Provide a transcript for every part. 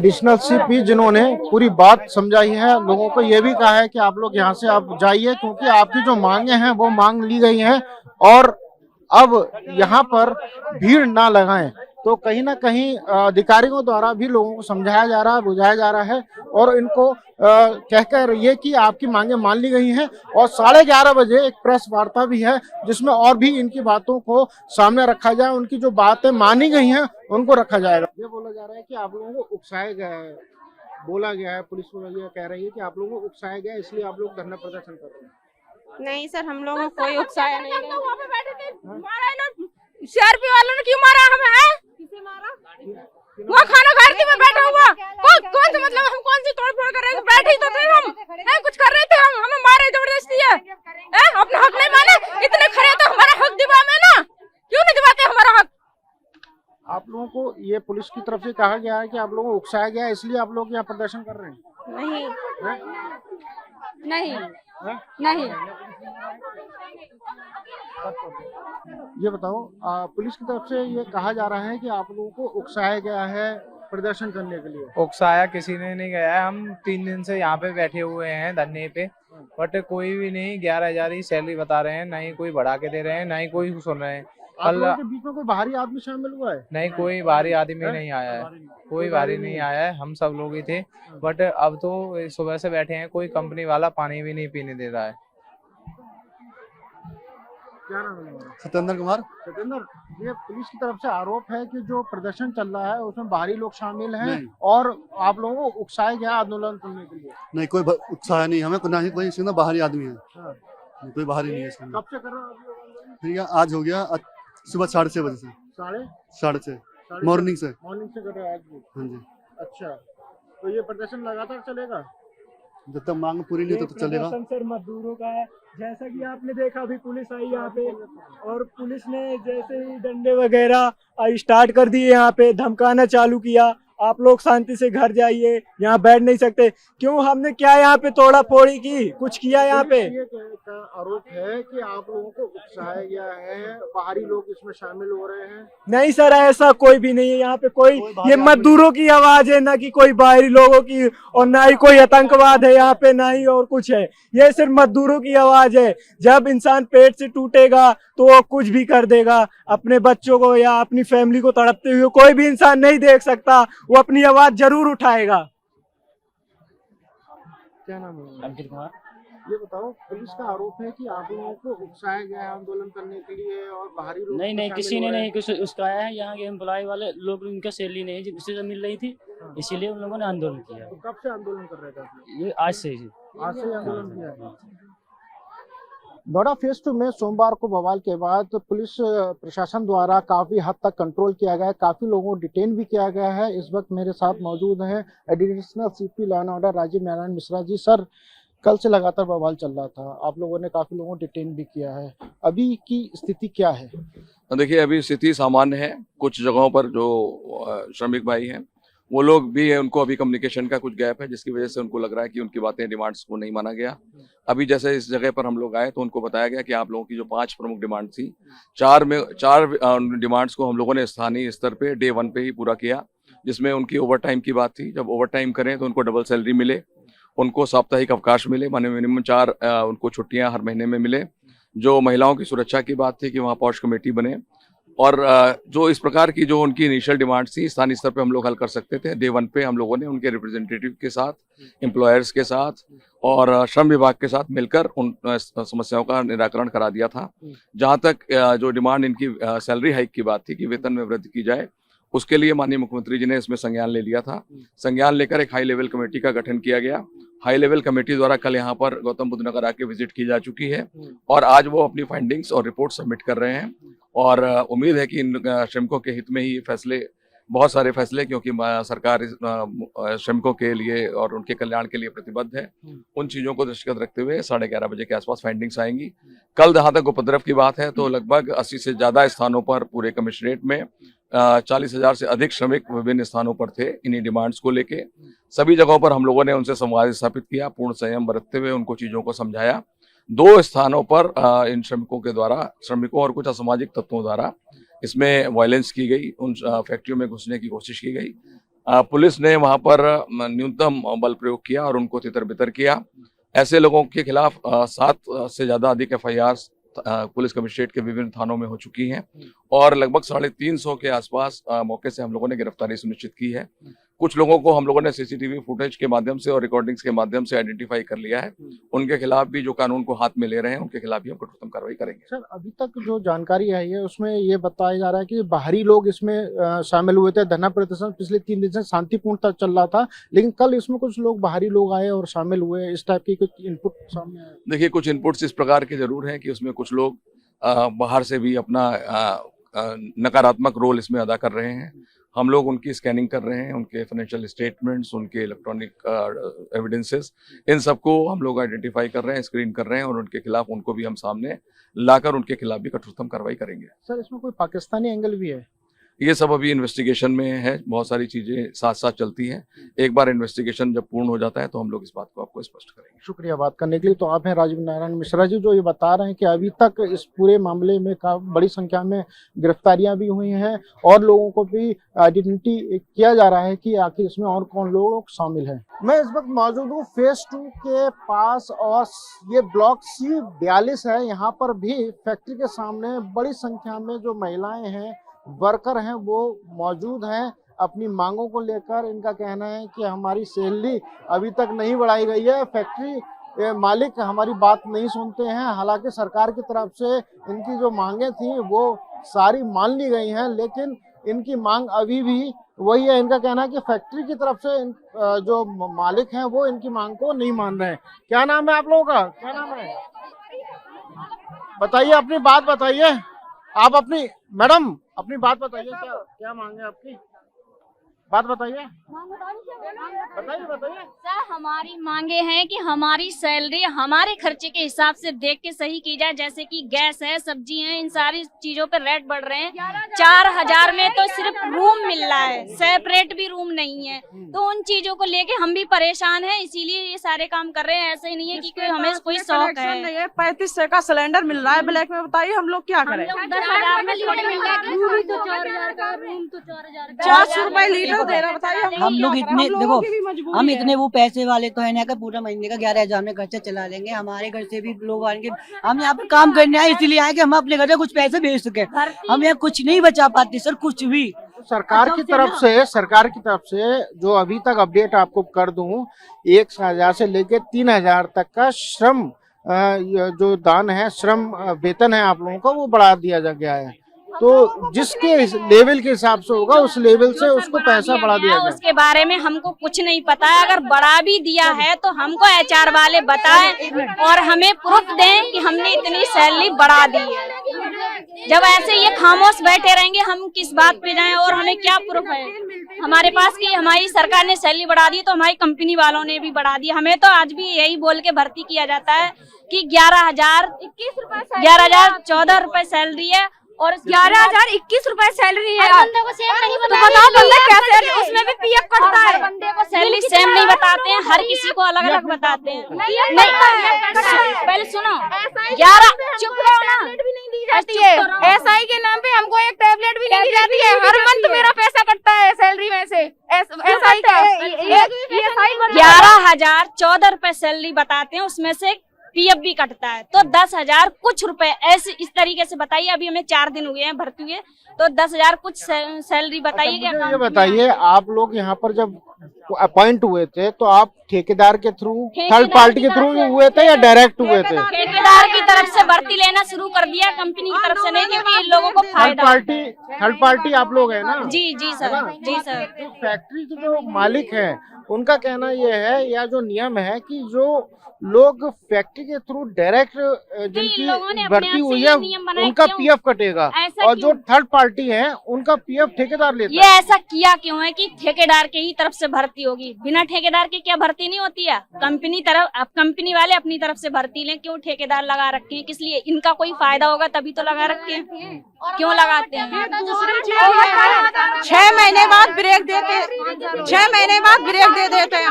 Additional CP जिन्होंने पूरी बात समझाई है, लोगों को ये भी कहा है कि आप लोग यहाँ से आप जाइए क्योंकि आपकी जो मांगे हैं वो मांग ली गई हैं और अब यहाँ पर भीड़ ना लगाएं। तो कहीं ना कहीं अधिकारियों द्वारा भी लोगों को समझाया जा रहा है, बुझाया जा रहा है और इनको कहकर ये कि आपकी मांगे मान ली गई हैं। और 11:30 बजे एक प्रेस वार्ता भी है जिसमें और भी इनकी बातों को सामने रखा जाए, उनकी जो बातें मानी गई हैं उनको रखा जाएगा। ये बोला जा रहा है कि आप लोगों को उकसाया गया है, बोला गया है, पुलिस ये कह रही है कि आप लोगों को उकसाया गया है इसलिए आप लोग धरना प्रदर्शन कर रहे हैं। नहीं सर, हम लोगों को कोई उकसाया नहीं है। वहाँ पे बैठे थे, मारा है ना सीआरपी वालों ने, क्यों मारा हमें? है किसे मारा? वो खाना खाती में बैठा हुआ कौन सा, मतलब हम कौन सी तोड़फोड़ कर रहे थे? बैठे ही तो थे हम, है कुछ कर रहे थे हम, हमें मारे जबरदस्ती है। अपना हक नहीं माना, इतने खड़े तो हमारा हक दिवा में ना, क्यों नहीं दिवाते हमारा हक? आप लोगों को ये पुलिस की तरफ से कहा गया है कि आप लोगों को उकसाया गया है इसलिए आप लोग यहाँ प्रदर्शन कर रहे हैं? नहीं नहीं नहीं। ये बताओ, पुलिस की तरफ से ये कहा जा रहा है कि आप लोगों को उकसाया गया है प्रदर्शन करने के लिए। उकसाया किसी ने नहीं गया है। हम 3 दिन से यहाँ पे बैठे हुए हैं धरने पे, बट कोई भी नहीं 11,000 ही सैलरी बता रहे हैं, ना ही कोई बढ़ा के दे रहे हैं, ना ही कोई सुन रहे हैं। आप लोगों के बीच में कोई बाहरी आदमी शामिल हुआ है? नहीं, कोई बाहरी आदमी नहीं आया है, कोई बाहरी नहीं आया है, हम सब लोग ही थे। बट अब तो सुबह से बैठे हैं, कोई कंपनी वाला पानी भी नहीं पीने दे रहा है। क्या नाम है? सत्येंद्र कुमार। सत्येंद्र, ये पुलिस की तरफ से आरोप है कि जो प्रदर्शन चल रहा है उसमें बाहरी लोग शामिल हैं और आप लोगों को उकसाया गया आंदोलन करने के लिए। नहीं, कोई उत्साह नहीं, हमें ना ही कोई इसमें बाहरी आदमी है। हाँ। कोई बाहरी नहीं है इसमें। कब से कर रहे हो आप लोग आंदोलन? ठीक है, आज हो गया सुबह 6:30 बजे से। 6:30 मॉर्निंग से कर रहे हो आज भी? हाँ जी। अच्छा, तो ये प्रदर्शन लगातार चलेगा जब तक मांग पूरी नहीं हो तब तो चलेगा। सर मजदूरों का है, जैसा कि आपने देखा अभी पुलिस आई यहाँ पे और पुलिस ने जैसे ही डंडे वगैरह स्टार्ट कर दिए, यहाँ पे धमकाना चालू किया, आप लोग शांति से घर जाइए, यहाँ बैठ नहीं सकते। क्यों, हमने क्या यहाँ पे तोड़ा फोड़ी की, कुछ किया यहाँ पे? ये का आरोप है कि आप लोगों को उकसाया गया है, बाहरी लोग इसमें शामिल हो रहे हैं। नहीं सर, ऐसा कोई भी नहीं है यहाँ पे। कोई ये मजदूरों की आवाज है, ना कि कोई बाहरी लोगों की, और ना ही कोई आतंकवाद है यहाँ पे, ना ही और कुछ है। ये सिर्फ मजदूरों की आवाज है। जब इंसान पेट से टूटेगा तो वो कुछ भी कर देगा। अपने बच्चों को या अपनी फैमिली को तड़पते हुए कोई भी इंसान नहीं देख सकता, वो अपनी आवाज जरूर उठाएगा। क्या नाम है? अंकित कुमार। ये बताओ, पुलिस का आरोप है कि आप लोगों को उकसाया गया है आंदोलन करने के लिए और बाहरी लोग नहीं, किसी ने नहीं कुछ उसकाया है। यहाँ के एम्प्लॉय वाले लोग, उनका सैलरी नहीं जिससे मिल रही थी, इसीलिए उन लोगों ने आंदोलन किया। तो कब से आंदोलन कर रहे थे आप लोग? ये आज से ही आंदोलन किया। बड़ा फेज 2 में सोमवार को बवाल के बाद पुलिस प्रशासन द्वारा काफी हद तक कंट्रोल किया गया है, काफी लोगों को डिटेन भी किया गया है। इस वक्त मेरे साथ मौजूद हैं additional CP law and order Rajeev Narayan Mishra ji. Sir, कल से लगातार बवाल चल रहा था, आप लोगों ने काफी लोगों को डिटेन भी किया है, अभी की स्थिति क्या है? देखिए, अभी स्थिति सामान्य है। कुछ जगहों पर जो श्रमिक भाई हैं वो लोग भी है, उनको अभी कम्युनिकेशन का कुछ गैप है जिसकी वजह से उनको लग रहा है कि उनकी बातें, डिमांड्स को नहीं माना गया। अभी जैसे इस जगह पर हम लोग आए तो उनको बताया गया कि आप लोगों की जो 5 प्रमुख डिमांड थी, 4 डिमांड्स को हम लोगों ने स्थानीय स्तर पे डे 1 पे ही पूरा किया, जिसमें उनकी ओवर टाइम की बात थी। जब ओवर टाइम करें तो उनको डबल सैलरी मिले, उनको साप्ताहिक अवकाश मिले, माने मिनिमम 4 उनको छुट्टियां हर महीने में मिले। जो महिलाओं की सुरक्षा की बात थी कि वहाँ पॉश कमेटी बने, और जो इस प्रकार की जो उनकी इनिशियल डिमांड थी स्थानीय स्तर पे हम लोग हल कर सकते थे। डे 1 पे हम लोगों ने उनके रिप्रेजेंटेटिव के साथ, एम्प्लॉयर्स के साथ और श्रम विभाग के साथ मिलकर उन समस्याओं का निराकरण करा दिया था। जहां तक जो डिमांड इनकी सैलरी हाइक की बात थी कि वेतन में वृद्धि की जाए, उसके लिए माननीय मुख्यमंत्री जी ने इसमें संज्ञान ले लिया था। संज्ञान लेकर एक हाई लेवल कमेटी का गठन किया गया। हाई लेवल कमेटी द्वारा कल यहाँ पर गौतम बुद्ध नगर आके विजिट की जा चुकी है और आज वो अपनी फाइंडिंग्स और रिपोर्ट सबमिट कर रहे हैं। और उम्मीद है कि इन श्रमिकों के हित में ही फैसले, बहुत सारे फैसले, क्योंकि सरकार श्रमिकों के लिए और उनके कल्याण के लिए प्रतिबद्ध है, उन चीज़ों को दृष्टिगत रखते हुए 11:30 बजे के आसपास फाइंडिंग्स आएंगी। कल जहाँ तक उपद्रव की बात है तो लगभग 80 से ज़्यादा स्थानों पर पूरे कमिश्नरेट में 40,000 से अधिक श्रमिक विभिन्न स्थानों पर थे इन्हीं डिमांड्स को लेके। सभी जगहों पर हम लोगों ने उनसे संवाद स्थापित किया, पूर्ण संयम बरतते हुए उनको चीज़ों को समझाया। 2 स्थानों पर इन श्रमिकों के द्वारा, श्रमिकों और कुछ असामाजिक तत्वों द्वारा इसमें वायलेंस की गई, उन फैक्ट्रियों में घुसने की कोशिश की गई। पुलिस ने वहां पर न्यूनतम बल प्रयोग किया और उनको तितर-बितर किया। ऐसे लोगों के खिलाफ 7 से ज्यादा अधिक FIR पुलिस कमिश्नरेट के विभिन्न थानों में हो चुकी हैं और लगभग 350 के आसपास मौके से हम लोगों ने गिरफ्तारी सुनिश्चित की है। कुछ लोगों को हम लोगों ने CCTV फुटेज के माध्यम से और रिकॉर्डिंग्स के माध्यम से आइडेंटिफाई कर लिया है। उनके खिलाफ भी जो कानून को हाथ में ले रहे हैं उनके खिलाफ भी हम कठोरतम कार्रवाई करेंगे। सर, अभी तक जो जानकारी आई है उसमें ये बताया जा रहा है कि बाहरी लोग इसमें शामिल हुए थे। धरना प्रदर्शन पिछले 3 दिन से शांतिपूर्ण तक चल रहा था, लेकिन कल इसमें कुछ लोग बाहरी लोग आए और शामिल हुए। इस टाइप की कुछ इनपुट सामने आए? देखिए, कुछ इनपुट्स इस प्रकार के जरूर हैं कि उसमें कुछ लोग बाहर से भी अपना नकारात्मक रोल इसमें अदा कर रहे हैं। हम लोग उनकी स्कैनिंग कर रहे हैं, उनके फाइनेंशियल स्टेटमेंट्स, उनके इलेक्ट्रॉनिक एविडेंसेस, इन सबको हम लोग आइडेंटिफाई कर रहे हैं, स्क्रीन कर रहे हैं और उनके खिलाफ उनको भी हम सामने लाकर उनके खिलाफ भी कठोरतम कार्रवाई करेंगे। सर, इसमें कोई पाकिस्तानी एंगल भी है? ये सब अभी इन्वेस्टिगेशन में है, बहुत सारी चीजें साथ साथ चलती हैं। एक बार इन्वेस्टिगेशन जब पूर्ण हो जाता है तो हम लोग इस बात को आपको स्पष्ट करेंगे। शुक्रिया बात करने के लिए। तो आप हैं राजीव नारायण मिश्रा जी, जो ये बता रहे हैं कि अभी तक इस पूरे मामले में बड़ी संख्या में गिरफ्तारियां भी हुई हैं और लोगों को भी आइडेंटिटी किया जा रहा है कि आखिर इसमें और कौन लोग शामिल हैं। मैं इस वक्त मौजूद हूँ फेज 2 के पास और ये ब्लॉक C42 है। यहाँ पर भी फैक्ट्री के सामने बड़ी संख्या में जो महिलाएं हैं, वर्कर हैं, वो मौजूद हैं अपनी मांगों को लेकर। इनका कहना है कि हमारी सैलरी अभी तक नहीं बढ़ाई गई है, फैक्ट्री मालिक हमारी बात नहीं सुनते हैं। हालांकि सरकार की तरफ से इनकी जो मांगे थी वो सारी मान ली गई हैं, लेकिन इनकी मांग अभी भी वही है। इनका कहना है कि फैक्ट्री की तरफ से जो मालिक हैं वो इनकी मांग को नहीं मान रहे हैं। क्या नाम है आप लोगों का? क्या नाम है? बताइए, अपनी बात बताइए। आप अपनी मैडम अपनी बात बताइए, क्या मांग है आपकी? बात बताइए, बताइए। सर, हमारी मांगे हैं कि हमारी सैलरी हमारे खर्चे के हिसाब से देख के सही की जाए। जैसे कि गैस है, सब्जी है, इन सारी चीजों पे रेट बढ़ रहे हैं। 4000 में तो सिर्फ रूम मिल रहा है, सेपरेट भी रूम नहीं है। तो उन चीजों को लेके हम भी परेशान हैं, इसीलिए ये सारे काम कर रहे हैं। ऐसे ही नहीं है कि हमें कोई शौक है। 3500 का सिलेंडर मिल रहा है ब्लैक में, बताइए हम लोग क्या करें? 10,000 में रूम तो 4000 का, रूम तो 4000 का, 400 रुपए लीटर दे रहा। बताइए हम लोग इतने देखो, हम इतने वो पैसे वाले तो है ना कि पूरा महीने का 11,000 में खर्चा चला लेंगे। हमारे घर से भी लोग आएंगे, हम यहाँ पे काम करने आए इसलिए आए कि हम अपने घर से कुछ पैसे भेज सके। हम यहाँ कुछ नहीं बचा पाते सर, कुछ भी। सरकार की तरफ से जो अभी तक अपडेट आपको कर दूं, 1,000 से लेकर 3,000 तक का श्रम जो दान है, श्रम वेतन है आप लोगों का, वो बढ़ा दिया गया है। तो जिसके लेवल के हिसाब से होगा उस लेवल से उसको पैसा बढ़ा दिया जाए। उसके बारे में हमको कुछ नहीं पता है। अगर बढ़ा भी दिया है तो हमको HR वाले बताएं और हमें प्रूफ दें कि हमने इतनी सैलरी बढ़ा दी है। जब ऐसे ये खामोश बैठे रहेंगे हम किस बात पे जाएं और हमें क्या प्रूफ है हमारे पास कि हमारी सरकार ने सैलरी बढ़ा दी तो हमारी कंपनी वालों ने भी बढ़ा दी। हमें तो आज भी यही बोल के भर्ती किया जाता है कि 11,014 रुपए सैलरी है और 11,021 रुपए सैलरी है। बंदे को सेम नहीं तो बताओ बंदे कैसे, उसमें भी PF कटता है। बंदे को सैलरी सेम नहीं बताते हैं, हर किसी को अलग अलग बताते हैं। पहले सुनो, 11 चुप रहो ना, जाती है SI के नाम पे हमको एक टैबलेट भी नहीं दी जाती है। हर मंथ मेरा पैसा कटता है सैलरी में से, SI का। 11,014 रुपए सैलरी बताते हैं, उसमें से PF भी कटता है। तो 10,000 कुछ रुपए ऐसे इस तरीके से बताइए। अभी हमें 4 दिन हुए हैं भर्ती हुए, तो 10,000 कुछ सैलरी बताइए। अच्छा, ये बताइए, आप लोग यहाँ पर जब अपॉइंट हुए थे तो आप ठेकेदार के थ्रू, थर्ड पार्टी के थ्रू हुए थे या डायरेक्ट हुए थे? ठेकेदार की तरफ से भर्ती लेना शुरू कर दिया, कंपनी की तरफ से नहीं, क्योंकि इन लोगों को फायदा। थर्ड पार्टी आप लोग है ना? जी सर, जी सर। तो फैक्ट्री के जो मालिक है उनका कहना ये है, या जो नियम है कि जो लोग फैक्ट्री के थ्रू डायरेक्ट जिनकी भर्ती हुई है उनका PF कटेगा और जो थर्ड पार्टी है उनका PF ठेकेदार लेता है। ये ऐसा किया क्यों है कि ठेकेदार के ही तरफ से भर्ती होगी? बिना ठेकेदार के क्या भर्ती नहीं होती है? कंपनी वाले अपनी तरफ से भर्ती लें, क्यों ठेकेदार लगा रखे हैं? किस लिए? इनका कोई फायदा होगा तभी तो लगा रखे हैं, क्यों लगाते हैं? 6 महीने बाद ब्रेक देते, 6 महीने बाद ब्रेक दे देते हैं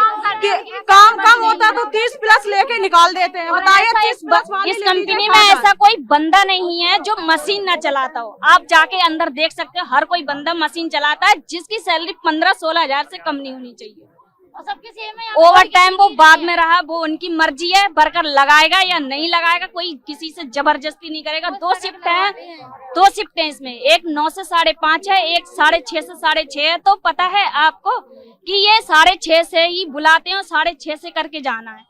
काम कम होता तो 30 प्लस लेके निकाल देते हैं। बताइए 30 बस वाले इस कंपनी में ऐसा कोई बंदा नहीं है जो मशीन ना चलाता हो। आप जाके अंदर देख सकते हो, हर कोई बंदा मशीन चलाता है, जिसकी सैलरी 15-16 हजार से कम नहीं होनी चाहिए। ओवर टाइम वो बाद में रहा, वो उनकी मर्जी है, वर्कर लगाएगा या नहीं लगाएगा, कोई किसी से जबरदस्ती नहीं करेगा। 2 शिफ्ट है इसमें, एक 9 से 5:30 है, एक 6:30 से 6:30 है। तो पता है आपको कि ये 6:30 से ही बुलाते हैं और 6:30 से करके जाना है।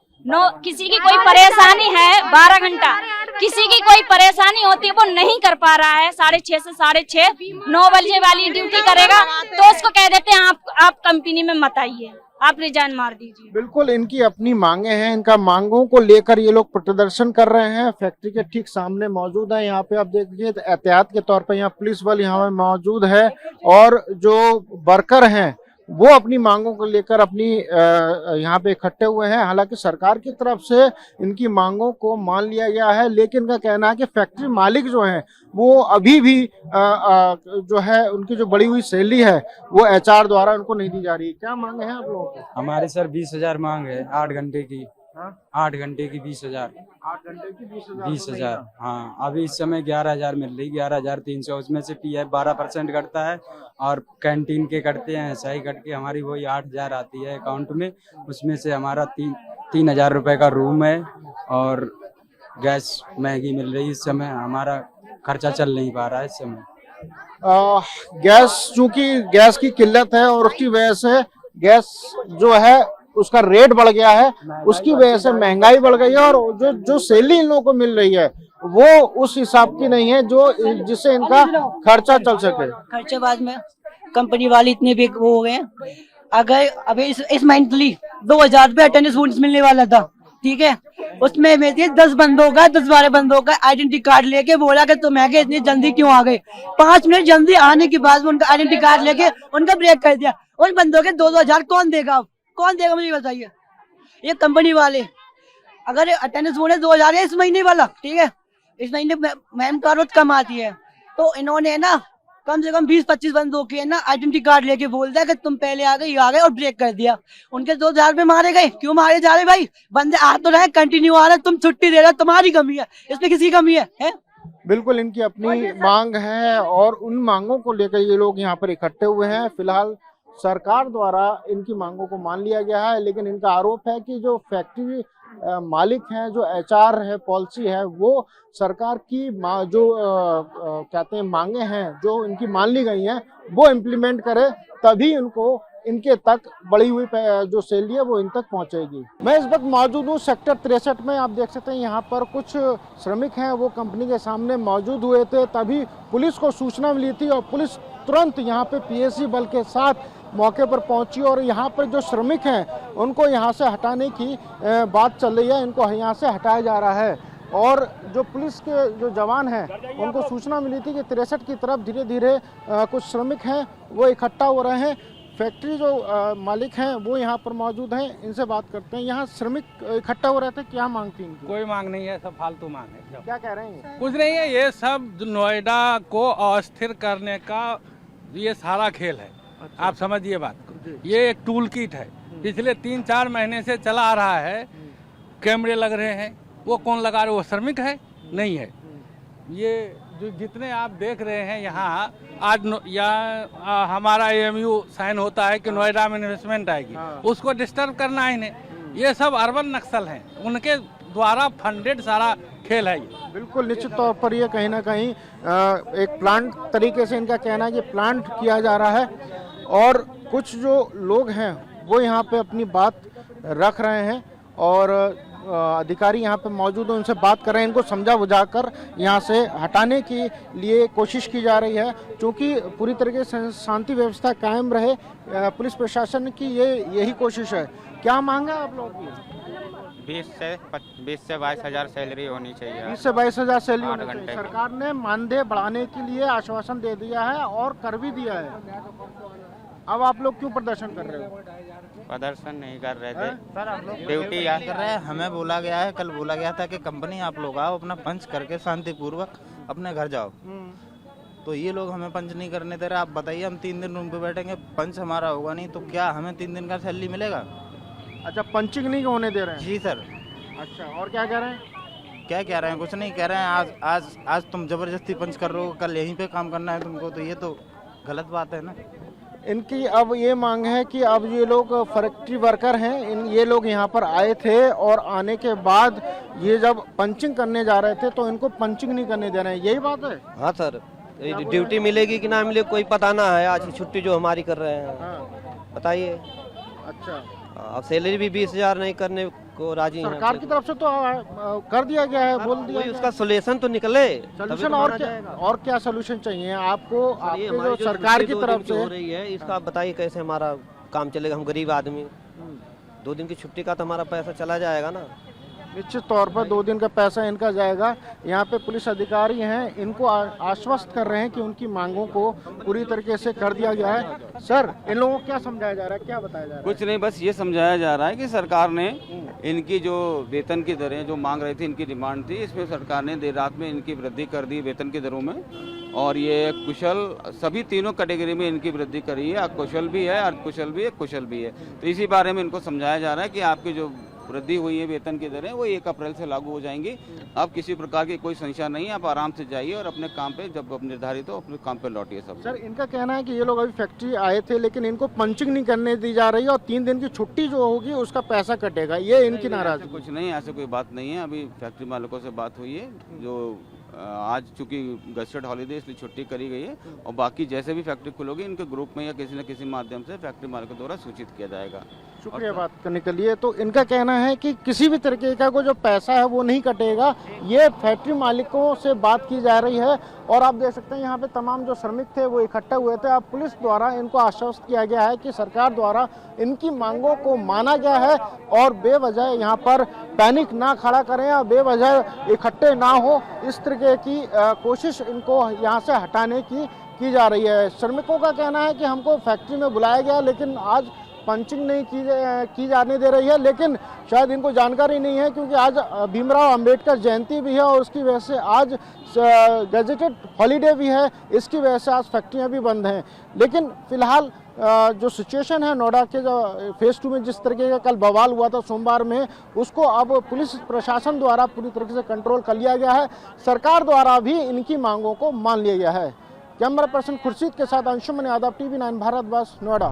किसी की कोई परेशानी है 12 घंटा, किसी की कोई परेशानी होती है वो नहीं कर पा रहा है 6:30 से 6:30, 9 बजे वाली ड्यूटी करेगा तो उसको कह देते हैं आप कंपनी में मत आइए, आप रिजाइन मार दीजिए। बिल्कुल इनकी अपनी मांगे हैं, इनका मांगों को लेकर ये लोग प्रदर्शन कर रहे हैं। फैक्ट्री के ठीक सामने मौजूद है। यहाँ पे आप देखिए एहतियात के तौर पे यहाँ पुलिस बल यहाँ मौजूद है और जो वर्कर हैं वो अपनी मांगों को लेकर अपनी यहाँ पे इकट्ठे हुए हैं। हालांकि सरकार की तरफ से इनकी मांगों को मान लिया गया है, लेकिन इनका कहना है कि फैक्ट्री मालिक जो हैं वो अभी भी जो है उनकी जो बढ़ी हुई सैलरी है वो HR द्वारा उनको नहीं दी जा रही है। क्या मांग है आप लोगों की? हमारे सर 20,000 मांग है 8 घंटे की। 8 घंटे की 20,000। 8 घंटे की 20,000। हाँ, अभी इस समय 11,000 मिल रही, 11,300। उसमें से PF 12% कटता है और कैंटीन के कटते हैं, SI कट के हमारी वही 8,000 आती है अकाउंट में। उसमें से हमारा 3,000 रुपए का रूम है और गैस महंगी मिल रही है। इस समय हमारा खर्चा चल नहीं पा रहा है इस समय। गैस, चूंकि गैस की किल्लत है और उसकी वजह से गैस जो है उसका रेट बढ़ गया है, उसकी वजह से महंगाई बढ़ गई है और जो सैलरी इन लोगों को मिल रही है वो उस हिसाब की नहीं है जो जिससे इनका खर्चा चल सके। खर्चे बाद में कंपनी वाले इतने बेक वो हो गए। अगर अभी इस मंथली 2,000 रुपये अटेंडेंस बोनस मिलने वाला था, ठीक है, उसमें मेरे 10 बंदों का 10-12 बंदों का आइडेंटिटी कार्ड लेके बोला कि तुम आगे इतनी जल्दी क्यों आ गए। 5 मिनट जल्दी आने के बाद उनका आइडेंटिटी कार्ड लेके उनका ब्रेक कर दिया। उन बंदों के 2-2 हजार कौन देगा? कौन देगा मुझे बताइए। ये कंपनी वाले अगर अटेंडेंस बोनस 2,000 है इस महीने वाला, ठीक है, इस महीने मैम का रोज कम आती है, तो इन्होंने ना कम से कम 20-25 बंदों के ना आइडेंटिटी कार्ड लेके बोल दिया कि तुम पहले आ गए और ब्रेक कर दिया। उनके 2,000 रुपये मारे गए। क्यों मारे जा रहे भाई? बंदे आ तो रहे, कंटिन्यू आ रहे, तुम छुट्टी दे रहे हो, तुम्हारी कमी है, इसमें किसी कमी है? बिल्कुल इनकी अपनी मांग है और उन मांगों को लेकर ये लोग यहाँ पर इकट्ठे हुए हैं। फिलहाल सरकार द्वारा इनकी मांगों को मान लिया गया है, लेकिन इनका आरोप है कि जो फैक्ट्री मालिक हैं, जो HR है, पॉलिसी है, वो सरकार की जो कहते हैं मांगे हैं जो इनकी मान ली गई हैं वो इम्प्लीमेंट करे, तभी उनको इनके तक बढ़ी हुई जो सैलरी है वो इन तक पहुंचेगी। मैं इस वक्त मौजूद हूँ सेक्टर 63 में। आप देख सकते हैं यहाँ पर कुछ श्रमिक हैं, वो कंपनी के सामने मौजूद हुए थे, तभी पुलिस को सूचना मिली थी और पुलिस तुरंत यहाँ पे PSC बल के साथ मौके पर पहुंची और यहाँ पर जो श्रमिक हैं उनको यहाँ से हटाने की बात चल रही है। इनको यहाँ से हटाया जा रहा है और जो पुलिस के जो जवान हैं उनको सूचना मिली थी कि 63 की तरफ धीरे धीरे कुछ श्रमिक हैं वो इकट्ठा हो रहे हैं। फैक्ट्री जो मालिक हैं वो यहाँ पर मौजूद हैं, इनसे बात करते हैं। यहाँ श्रमिक इकट्ठा हो रहे थे, क्या मांग थी इनकी? कोई मांग नहीं है, सब फालतू मांग है। क्या कह रहे हैं? कुछ नहीं है, ये सब नोएडा को अस्थिर करने का ये सारा खेल है। अच्छा। आप समझिए बात को, ये एक टूल किट है, पिछले 3-4 महीने से चला आ रहा है। कैमरे लग रहे हैं, वो कौन लगा रहे? वो श्रमिक है नहीं है। ये जो जितने आप देख रहे हैं यहाँ आज हमारा AMU साइन होता है कि नोएडा में इन्वेस्टमेंट आएगी, उसको डिस्टर्ब करना है इन्हें। ये सब अर्बन नक्सल हैं, उनके द्वारा फंडेड सारा खेल है ये। बिल्कुल निश्चित तौर पर ये कहीं ना कहीं एक प्लांट तरीके से इनका कहना है कि प्लांट किया जा रहा है और कुछ जो लोग हैं वो यहाँ पे अपनी बात रख रहे हैं और अधिकारी यहाँ पे मौजूद हैं, उनसे बात कर रहे हैं। इनको समझा बुझाकर यहाँ से हटाने के लिए कोशिश की जा रही है, क्योंकि पूरी तरीके से शांति व्यवस्था कायम रहे। पुलिस प्रशासन की यही कोशिश है। क्या मांग है आप लोगों की? 20 से 22 हजार सैलरी होनी चाहिए। 20 से 22 हजार सैलरी होनी चाहिए। सरकार ने मानदेय बढ़ाने के लिए आश्वासन दे दिया है और कर भी दिया है। अब आप लोग क्यों प्रदर्शन कर रहे हो? प्रदर्शन नहीं कर रहे थे सर, हम लोग ड्यूटी कर रहे हैं। हमें बोला गया है, कल बोला गया था कि कंपनी आप लोग आओ, अपना पंच करके शांतिपूर्वक अपने घर जाओ। तो ये लोग हमें पंच नहीं करने दे रहे। आप बताइए, हम 3 दिन रूम पे बैठेंगे, पंच हमारा होगा नहीं तो क्या हमें 3 दिन का सैलरी मिलेगा? अच्छा, पंचिंग नहीं होने दे रहे हैं? जी सर। अच्छा, और क्या कह रहे हैं? क्या कह रहे हैं? कुछ नहीं कह रहे हैं। आज तुम जबरदस्ती पंच कर रहे हो, कल यहीं पे काम करना है तुमको, तो ये तो गलत बात है ना। इनकी अब ये मांग है कि अब ये लोग फैक्ट्री वर्कर हैं, ये लोग यहाँ पर आए थे और आने के बाद ये जब पंचिंग करने जा रहे थे तो इनको पंचिंग नहीं करने दे रहे हैं, यही बात है? हाँ सर, ड्यूटी मिलेगी कि ना मिलेगी कोई पता ना है। आज की छुट्टी जो हमारी कर रहे हैं, बताइए। अच्छा, अब सैलरी भी 20,000 नहीं करने को राजी हैं। सरकार की तरफ से तो कर दिया गया है, बोल दिया। उसका सोल्यूशन तो निकले। सोल्यूशन और क्या सोल्यूशन चाहिए आपको? आपके जो सरकार की तरफ से हो रही है, इसका बताइए कैसे हमारा काम चलेगा? हम गरीब आदमी, 2 दिन की छुट्टी का तो हमारा पैसा चला जाएगा ना। निश्चित तौर पर 2 दिन का पैसा इनका जाएगा। यहाँ पे पुलिस अधिकारी हैं, इनको आश्वस्त कर रहे हैं कि उनकी मांगों को पूरी तरीके से कर दिया गया है। सर, इन लोगों को क्या समझाया जा रहा है, क्या बताया जा रहा है? कुछ नहीं, बस ये समझाया जा रहा है कि सरकार ने इनकी जो वेतन की दरें जो मांग रही थी, इनकी डिमांड थी, इसमें सरकार ने देर रात में इनकी वृद्धि कर दी वेतन की दरों में। और ये कुशल सभी तीनों कैटेगरी में इनकी वृद्धि करी है। अकुशल भी है, अर्धकुशल भी है, कुशल भी है। तो इसी बारे में इनको समझाया जा रहा है कि आपकी जो वृद्धि हुई है वेतन की दरें, वो 1 अप्रैल से लागू हो जाएंगी। अब किसी प्रकार की कोई संशय नहीं है, आप आराम से जाइए और अपने काम पे जब निर्धारित हो अपने काम पे लौटिए। सब सर, इनका कहना है कि ये लोग अभी फैक्ट्री आए थे लेकिन इनको पंचिंग नहीं करने दी जा रही है और 3 दिन की छुट्टी जो होगी उसका पैसा कटेगा, ये इनकी नाराजगी। कुछ नहीं, ऐसे कोई बात नहीं है। अभी फैक्ट्री मालिकों से बात हुई है, जो आज चूंकि गजटेड हॉलीडे इसलिए छुट्टी करी गई है, और बाकी जैसे भी फैक्ट्री खुलोगी इनके ग्रुप में या किसी न किसी माध्यम से फैक्ट्री मालिकों द्वारा सूचित किया जाएगा। शुक्रिया बात करने के लिए। तो इनका कहना है कि किसी भी तरीके का को जो पैसा है वो नहीं कटेगा, ये फैक्ट्री मालिकों से बात की जा रही है। और आप देख सकते हैं यहाँ पे तमाम जो श्रमिक थे वो इकट्ठे हुए थे। अब पुलिस द्वारा इनको आश्वस्त किया गया है कि सरकार द्वारा इनकी मांगों को माना गया है और बेवजह यहाँ पर पैनिक ना खड़ा करें या बेवजह इकट्ठे ना हो, इस तरीके की कोशिश इनको यहाँ से हटाने की जा रही है। श्रमिकों का कहना है कि हमको फैक्ट्री में बुलाया गया लेकिन आज पंचिंग नहीं की जाने दे रही है, लेकिन शायद इनको जानकारी नहीं है क्योंकि आज भीमराव अंबेडकर जयंती भी है और उसकी वजह से आज गजेटेड हॉलीडे भी है, इसकी वजह से आज फैक्ट्रियां भी बंद हैं। लेकिन फिलहाल जो सिचुएशन है नोएडा के जो फेज 2 में जिस तरीके का कल बवाल हुआ था सोमवार में, उसको अब पुलिस प्रशासन द्वारा पूरी तरीके से कंट्रोल कर लिया गया है। सरकार द्वारा भी इनकी मांगों को मान लिया गया है। कैमरा पर्सन खुर्शीद के साथ अंशुमन यादव, TV9 भारतवर्ष, नोएडा।